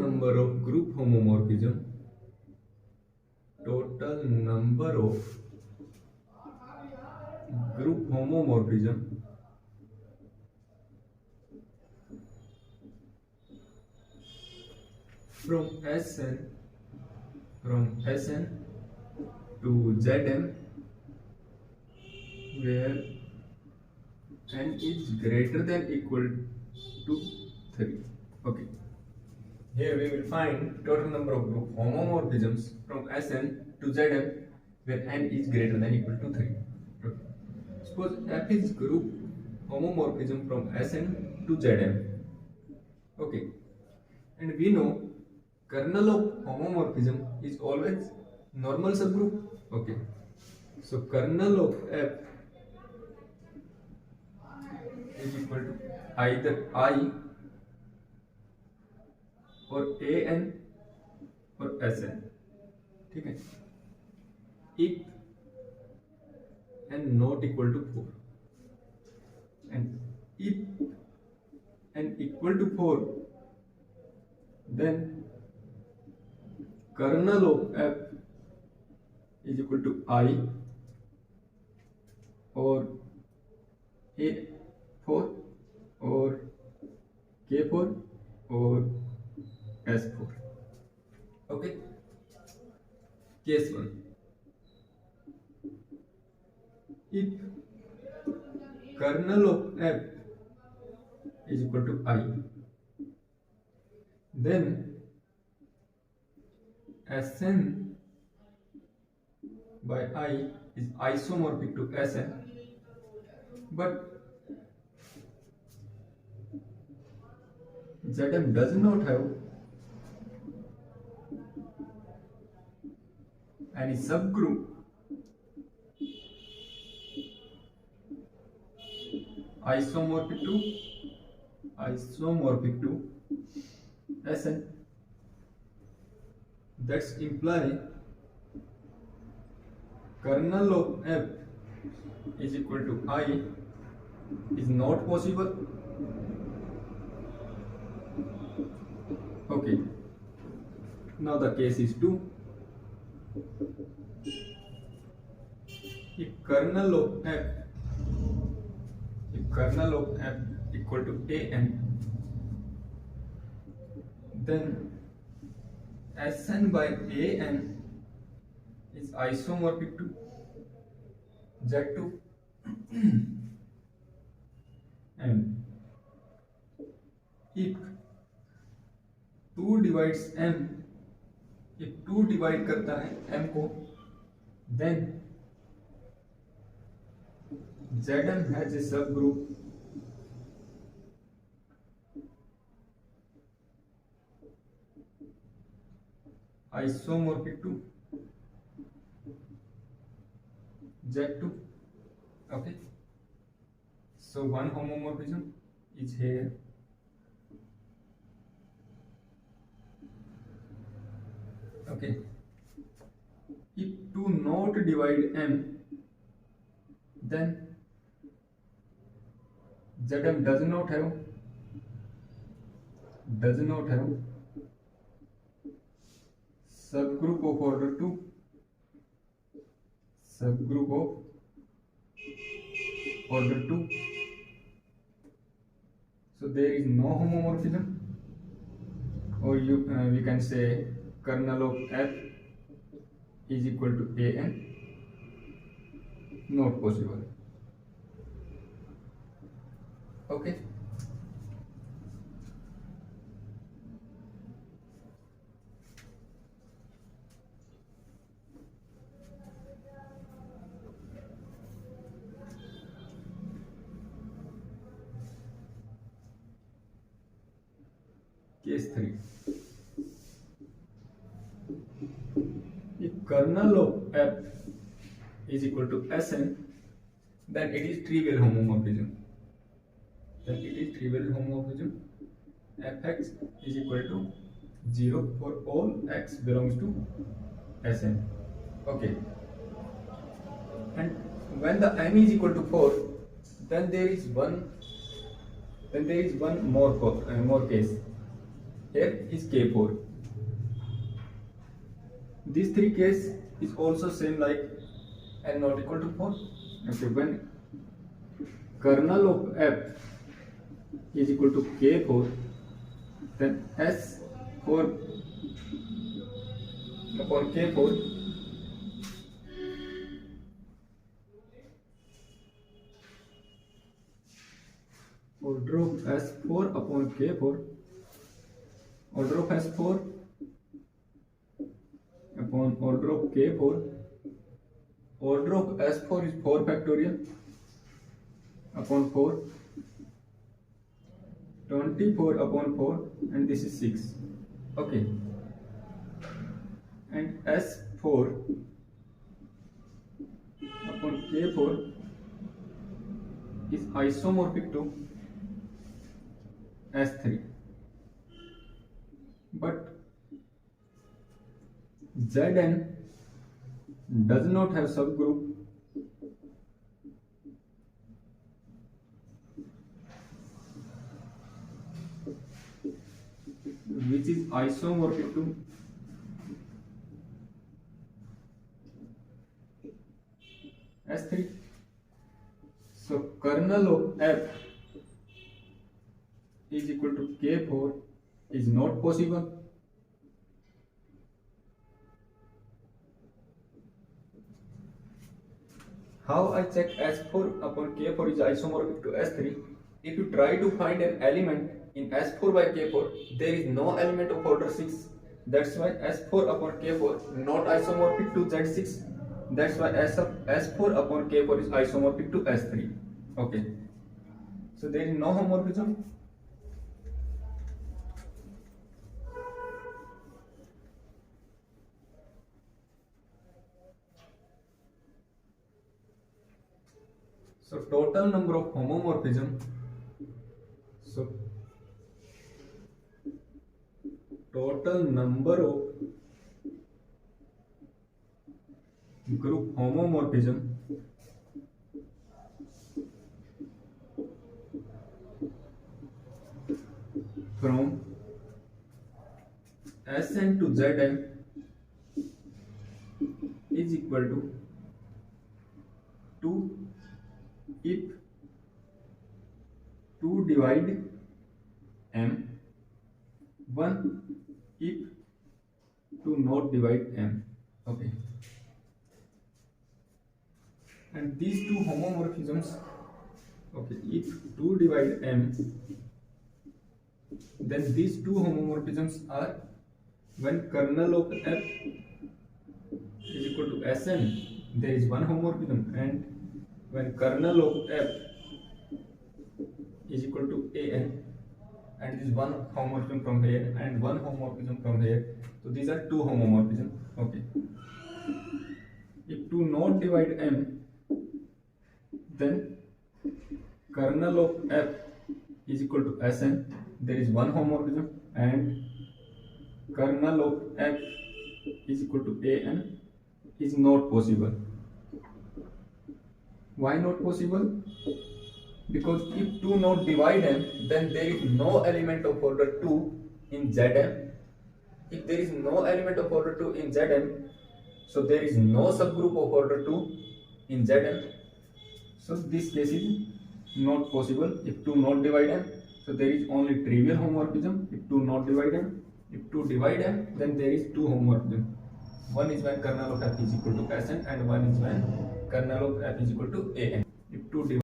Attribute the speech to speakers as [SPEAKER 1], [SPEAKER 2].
[SPEAKER 1] number of group homomorphism, total number of group homomorphism from Sn to Zn where n is greater than equal to 3. Okay. Here we will find total number of group homomorphisms from Sn to Zn where n is greater than equal to 3. Okay. Suppose f is group homomorphism from Sn to Zn. Okay. And we know kernel of homomorphism is always normal subgroup. Okay. So kernel of f is equal to either I or an or Sn. ठीक है. If n not equal to 4 and if n equal to 4, then kernel of f is equal to I or A4 or K4 or S4. Okay. Case 1. If kernel of f is equal to I, then Sn by I is isomorphic to Sn, but Zn does not have any subgroup isomorphic to Sn. That's imply kernel of f is equal to I is not possible. Okay. Now the case is 2. If kernel of f equal to an, then Sn by an is isomorphic to Z2 and if 2 divides m, if 2 divide करता है m को, then Zn has a subgroup isomorphic to Z2. Okay. So one homomorphism is here. Okay. If 2 not divide m, then Zm does not have subgroup of order 2, so there is no homomorphism, or we can say kernel of f is equal to an, not possible. Okay. Case 3. If kernel of f is equal to Sn, then it is trivial homomorphism. Fx is equal to 0 for all x belongs to Sn. Okay. And when the n is equal to 4, then there is one more case. here is K4. These three case is also same like n not equal to 4. Okay, when kernel of f is equal to K4, then S4 upon K4 order of S4 upon K4, order of S4 upon order of K4, order of S4 is 4 factorial upon 4, 24 upon 4, and this is 6. Okay, and S4 upon K4 is isomorphic to S3, but Zn does not have subgroup which is isomorphic to S3. So kernel of f is equal to K4 is not possible. How I check S4 upon K4 is isomorphic to S3? If you try to find an element in S4 by K4, there is no element of order 6. That's why S4 upon K4 not isomorphic to Z6. That's why S4 upon K4 is isomorphic to S3. Okay. So there is no homomorphism. So total number of homomorphism. So total number of group homomorphism from Sn to Zn is equal to 2 if 2 divide m, 1 if 2 not divide m. Okay, and these two homomorphisms, okay, if 2 divide m, then these two homomorphisms are when kernel of f is equal to Sn, there is one homomorphism, and when kernel of f is equal to An, and this is one homomorphism from here and one homomorphism from here, so these are two homomorphisms. Okay, if 2 not divide m, then kernel of f is equal to Sn, there is one homomorphism, and kernel of f is equal to An is not possible. Why not possible? Because if 2 not divide m, then there is no element of order 2 in Zm. If there is no element of order 2 in Zm, so there is no subgroup of order 2 in Zm. So this case is not possible. If 2 not divide m, so there is only trivial homomorphism. If 2 not divide m, if 2 divide m, then there is two homomorphism. One is when kernel of f is equal to Sn, and one is when kernel of f is equal to An. If 2 divide